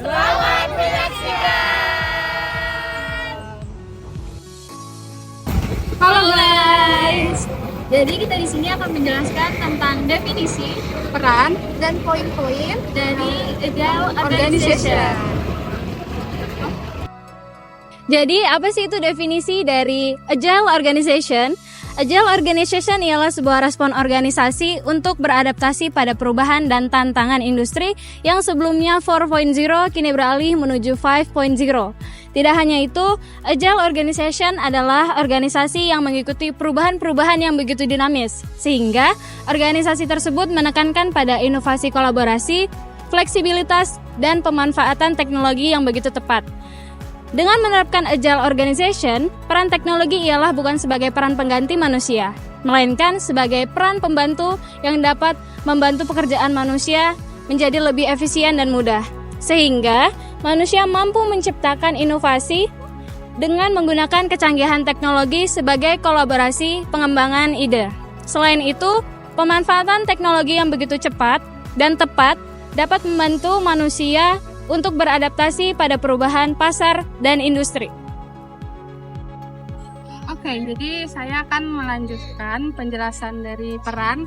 Selamat menyaksikan. Halo guys. Jadi kita di sini akan menjelaskan tentang definisi, peran, dan poin-poin dari Agile organization. Jadi apa sih itu definisi dari Agile Organization? Agile Organization ialah sebuah respon organisasi untuk beradaptasi pada perubahan dan tantangan industri yang sebelumnya 4.0 kini beralih menuju 5.0. Tidak hanya itu, Agile Organization adalah organisasi yang mengikuti perubahan-perubahan yang begitu dinamis, sehingga organisasi tersebut menekankan pada inovasi kolaborasi, fleksibilitas, dan pemanfaatan teknologi yang begitu tepat. Dengan menerapkan Agile Organization, peran teknologi ialah bukan sebagai peran pengganti manusia, melainkan sebagai peran pembantu yang dapat membantu pekerjaan manusia menjadi lebih efisien dan mudah. Sehingga manusia mampu menciptakan inovasi dengan menggunakan kecanggihan teknologi sebagai kolaborasi pengembangan ide. Selain itu, pemanfaatan teknologi yang begitu cepat dan tepat dapat membantu manusia untuk beradaptasi pada perubahan pasar dan industri. Oke, jadi saya akan melanjutkan penjelasan dari peran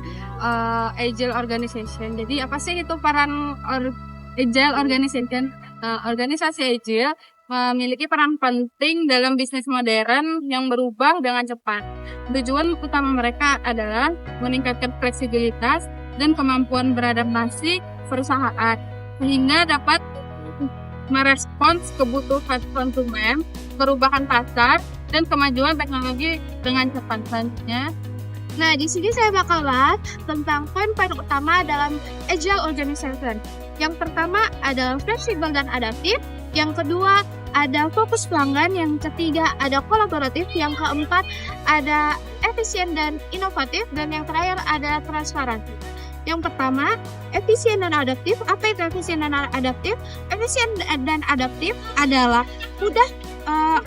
Agile Organization. Jadi apa sih itu peran Agile Organization? Organisasi Agile memiliki peran penting dalam bisnis modern yang berubah dengan cepat. Tujuan utama mereka adalah meningkatkan fleksibilitas dan kemampuan beradaptasi perusahaan, sehingga dapat merespons kebutuhan konsumen, perubahan pasar, dan kemajuan teknologi dengan cepat. Selanjutnya, Nah, di sini saya bakal bahas tentang poin-poin utama dalam Agile Organization. Yang pertama adalah fleksibel dan adaptif. Yang kedua ada fokus pelanggan. Yang ketiga ada kolaboratif. Yang keempat ada efisien dan inovatif. Dan yang terakhir ada transparansi. Yang pertama, efisien dan adaptif. Apa itu efisien dan adaptif? Efisien dan adaptif adalah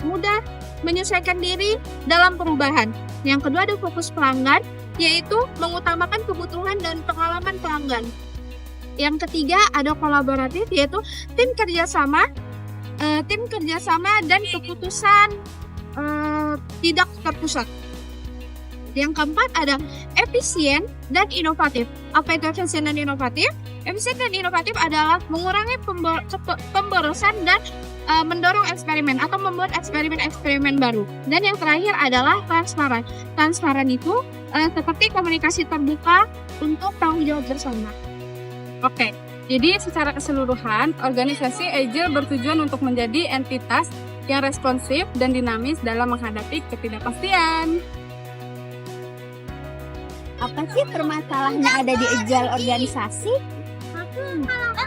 mudah menyesuaikan diri dalam perubahan. Yang kedua ada fokus pelanggan, yaitu mengutamakan kebutuhan dan pengalaman pelanggan. Yang ketiga ada kolaboratif, yaitu tim kerjasama dan keputusan tidak terpusat. Yang keempat ada efisien dan inovatif. Apa itu efisien dan inovatif? Efisien dan inovatif adalah mengurangi pemborosan dan mendorong eksperimen atau membuat eksperimen baru. Dan yang terakhir adalah transparan. Transparan itu seperti komunikasi terbuka untuk tanggung jawab bersama. oke. Jadi secara keseluruhan, organisasi Agile bertujuan untuk menjadi entitas yang responsif dan dinamis dalam menghadapi ketidakpastian. Apa sih permasalahan yang ada di Agile organisasi?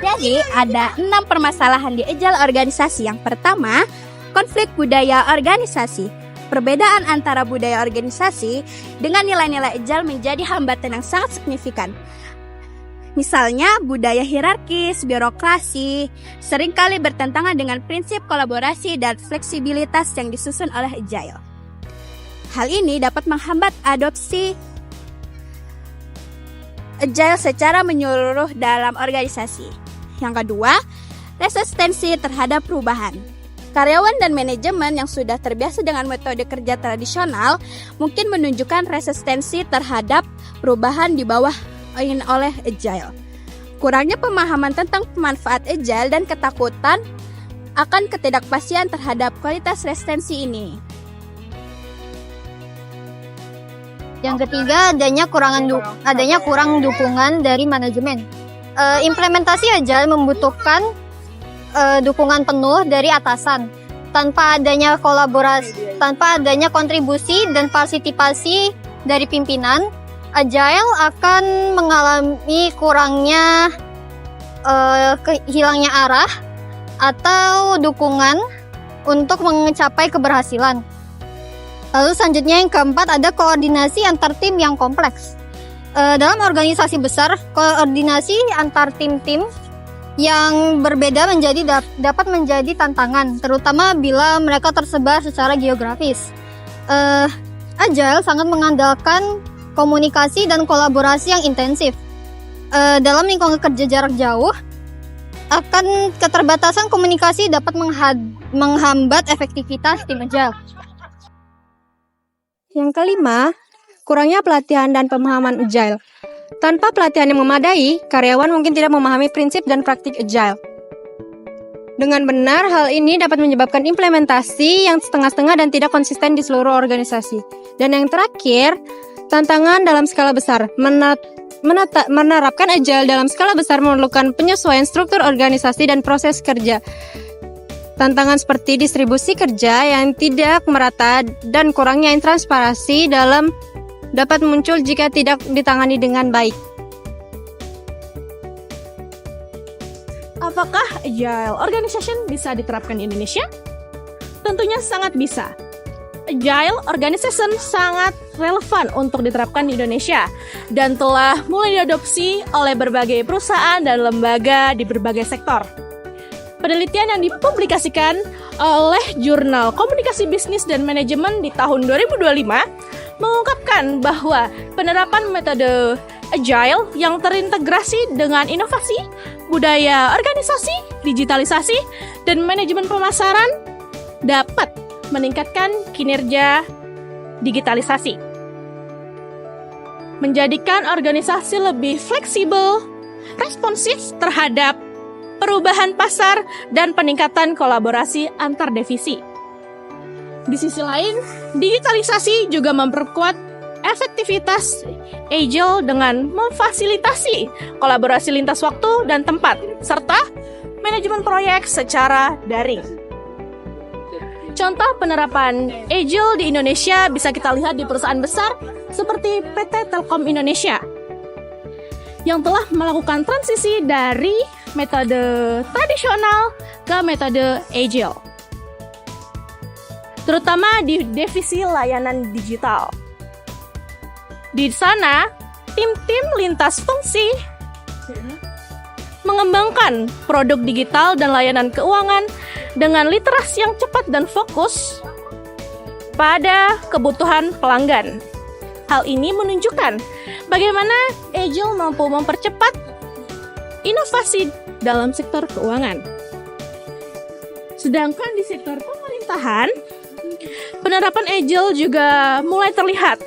Jadi ada 6 permasalahan di Agile organisasi. Yang pertama, konflik budaya organisasi. Perbedaan antara budaya organisasi dengan nilai-nilai Agile menjadi hambatan yang sangat signifikan. Misalnya budaya hierarkis, birokrasi, seringkali bertentangan dengan prinsip kolaborasi dan fleksibilitas yang disusun oleh Agile. Hal ini dapat menghambat adopsi Agile secara menyeluruh dalam organisasi. Yang kedua, resistensi terhadap perubahan. Karyawan dan manajemen yang sudah terbiasa dengan metode kerja tradisional mungkin menunjukkan resistensi terhadap perubahan di bawah oleh Agile. Kurangnya pemahaman tentang manfaat Agile dan ketakutan akan ketidakpastian terhadap kualitas resistensi ini. Yang ketiga, adanya kurang dukungan dari manajemen. Implementasi Agile membutuhkan dukungan penuh dari atasan. Tanpa adanya kontribusi dan partisipasi dari pimpinan, Agile akan mengalami hilangnya arah atau dukungan untuk mencapai keberhasilan. Lalu selanjutnya yang keempat ada koordinasi antar tim yang kompleks. Dalam organisasi besar, koordinasi antar tim-tim yang berbeda dapat menjadi tantangan, terutama bila mereka tersebar secara geografis. Agile sangat mengandalkan komunikasi dan kolaborasi yang intensif. Dalam lingkungan kerja jarak jauh, akan keterbatasan komunikasi dapat menghambat efektivitas tim agile. Yang kelima, kurangnya pelatihan dan pemahaman agile. Tanpa pelatihan yang memadai, karyawan mungkin tidak memahami prinsip dan praktik agile. Dengan benar, hal ini dapat menyebabkan implementasi yang setengah-setengah dan tidak konsisten di seluruh organisasi. Dan yang terakhir, tantangan dalam skala besar. Menerapkan agile dalam skala besar memerlukan penyesuaian struktur organisasi dan proses kerja. Tantangan seperti distribusi kerja yang tidak merata dan kurangnya transparansi dapat muncul jika tidak ditangani dengan baik. Apakah Agile Organization bisa diterapkan di Indonesia? Tentunya sangat bisa. Agile Organization sangat relevan untuk diterapkan di Indonesia dan telah mulai diadopsi oleh berbagai perusahaan dan lembaga di berbagai sektor. Penelitian yang dipublikasikan oleh Jurnal Komunikasi Bisnis dan Manajemen di tahun 2025 mengungkapkan bahwa penerapan metode Agile yang terintegrasi dengan inovasi, budaya organisasi, digitalisasi, dan manajemen pemasaran dapat meningkatkan kinerja digitalisasi, menjadikan organisasi lebih fleksibel, responsif terhadap perubahan pasar, dan peningkatan kolaborasi antar divisi. Di sisi lain, digitalisasi juga memperkuat efektivitas Agile dengan memfasilitasi kolaborasi lintas waktu dan tempat, serta manajemen proyek secara daring. Contoh penerapan Agile di Indonesia bisa kita lihat di perusahaan besar seperti PT Telkom Indonesia yang telah melakukan transisi dari metode tradisional ke metode Agile, terutama di divisi layanan digital. Di sana, tim-tim lintas fungsi mengembangkan produk digital dan layanan keuangan dengan literasi yang cepat dan fokus pada kebutuhan pelanggan. Hal ini menunjukkan bagaimana Agile mampu mempercepat inovasi dalam sektor keuangan. Sedangkan di sektor pemerintahan, penerapan Agile juga mulai terlihat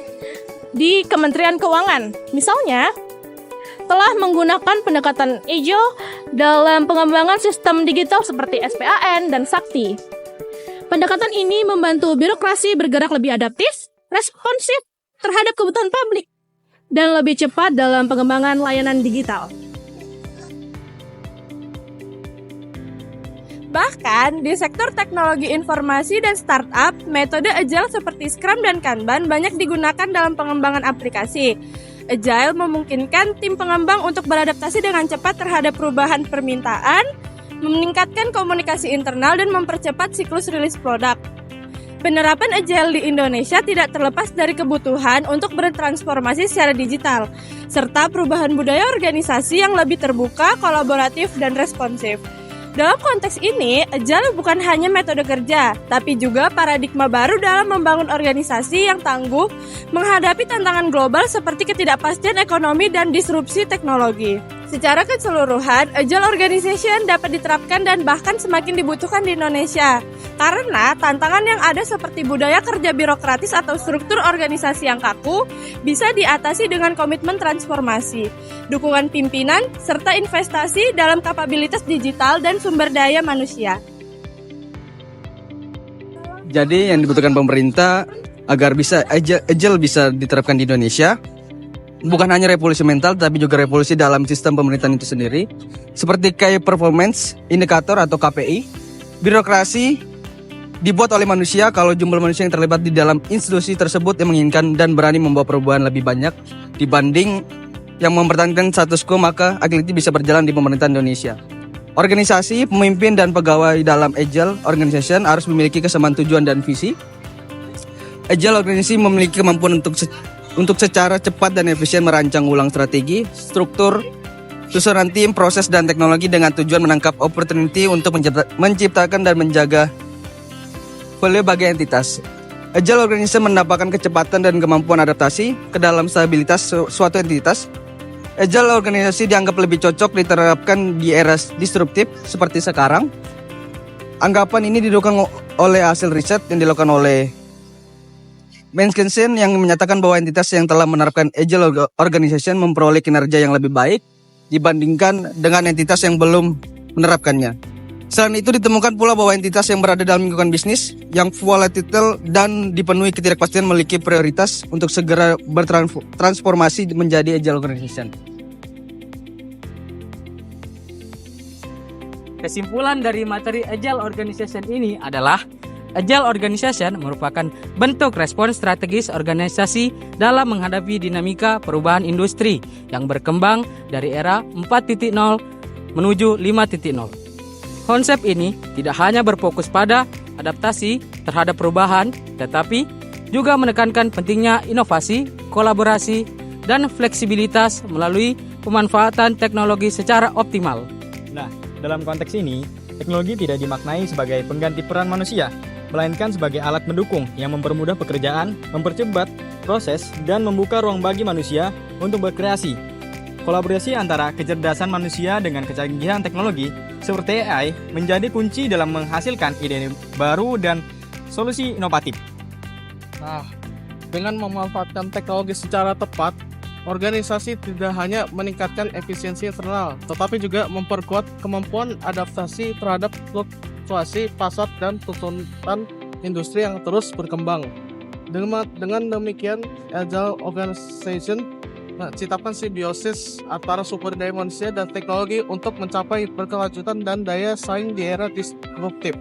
di Kementerian Keuangan. Misalnya, telah menggunakan pendekatan Agile dalam pengembangan sistem digital seperti SPAN dan Sakti. Pendekatan ini membantu birokrasi bergerak lebih adaptif, responsif terhadap kebutuhan publik, dan lebih cepat dalam pengembangan layanan digital. Bahkan, di sektor teknologi informasi dan startup, metode Agile seperti Scrum dan Kanban banyak digunakan dalam pengembangan aplikasi. Agile memungkinkan tim pengembang untuk beradaptasi dengan cepat terhadap perubahan permintaan, meningkatkan komunikasi internal, dan mempercepat siklus rilis produk. Penerapan Agile di Indonesia tidak terlepas dari kebutuhan untuk bertransformasi secara digital, serta perubahan budaya organisasi yang lebih terbuka, kolaboratif, dan responsif. Dalam konteks ini, Agile bukan hanya metode kerja, tapi juga paradigma baru dalam membangun organisasi yang tangguh menghadapi tantangan global seperti ketidakpastian ekonomi dan disrupsi teknologi. Secara keseluruhan, Agile Organization dapat diterapkan dan bahkan semakin dibutuhkan di Indonesia. Karena tantangan yang ada seperti budaya kerja birokratis atau struktur organisasi yang kaku bisa diatasi dengan komitmen transformasi, dukungan pimpinan, serta investasi dalam kapabilitas digital dan sumber daya manusia. Jadi yang dibutuhkan pemerintah agar bisa Agile bisa diterapkan di Indonesia, bukan hanya revolusi mental, tapi juga revolusi dalam sistem pemerintahan itu sendiri, seperti Key Performance Indicator atau KPI. Birokrasi dibuat oleh manusia kalau jumlah manusia yang terlibat di dalam institusi tersebut yang menginginkan dan berani membawa perubahan lebih banyak dibanding yang mempertahankan status quo, maka agility bisa berjalan di pemerintahan Indonesia. Organisasi, pemimpin, dan pegawai dalam Agile Organization harus memiliki kesamaan tujuan dan visi. Agile Organization memiliki kemampuan untuk secara cepat dan efisien merancang ulang strategi, struktur, susunan tim, proses, dan teknologi dengan tujuan menangkap opportunity untuk menciptakan dan menjaga value bagi entitas. Agile Organization mendapatkan kecepatan dan kemampuan adaptasi ke dalam stabilitas suatu entitas. Agile organisasi dianggap lebih cocok diterapkan di era disruptif seperti sekarang. Anggapan ini didukung oleh hasil riset yang dilakukan oleh Menkensen yang menyatakan bahwa entitas yang telah menerapkan Agile Organization memperoleh kinerja yang lebih baik dibandingkan dengan entitas yang belum menerapkannya. Selain itu ditemukan pula bahwa entitas yang berada dalam lingkungan bisnis yang volatile dan dipenuhi ketidakpastian memiliki prioritas untuk segera bertransformasi menjadi Agile Organization. Kesimpulan dari materi Agile Organization ini adalah Agile Organization merupakan bentuk respons strategis organisasi dalam menghadapi dinamika perubahan industri yang berkembang dari era 4.0 menuju 5.0. Konsep ini tidak hanya berfokus pada adaptasi terhadap perubahan, tetapi juga menekankan pentingnya inovasi, kolaborasi, dan fleksibilitas melalui pemanfaatan teknologi secara optimal. Nah, dalam konteks ini, teknologi tidak dimaknai sebagai pengganti peran manusia, melainkan sebagai alat mendukung yang mempermudah pekerjaan, mempercepat proses, dan membuka ruang bagi manusia untuk berkreasi. Kolaborasi antara kecerdasan manusia dengan kecanggihan teknologi seperti AI menjadi kunci dalam menghasilkan ide baru dan solusi inovatif. Nah, dengan memanfaatkan teknologi secara tepat, organisasi tidak hanya meningkatkan efisiensi internal, tetapi juga memperkuat kemampuan adaptasi terhadap fluktuasi pasar dan tuntutan industri yang terus berkembang. Dengan demikian, Agile Organization menciptakan simbiosis antara sumber daya manusia dan teknologi untuk mencapai berkelanjutan dan daya saing di era disruptif.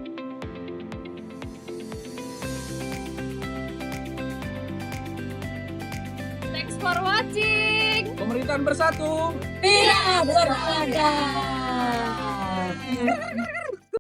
Thanks for watching. Pemerintahan bersatu. Tidak beradab.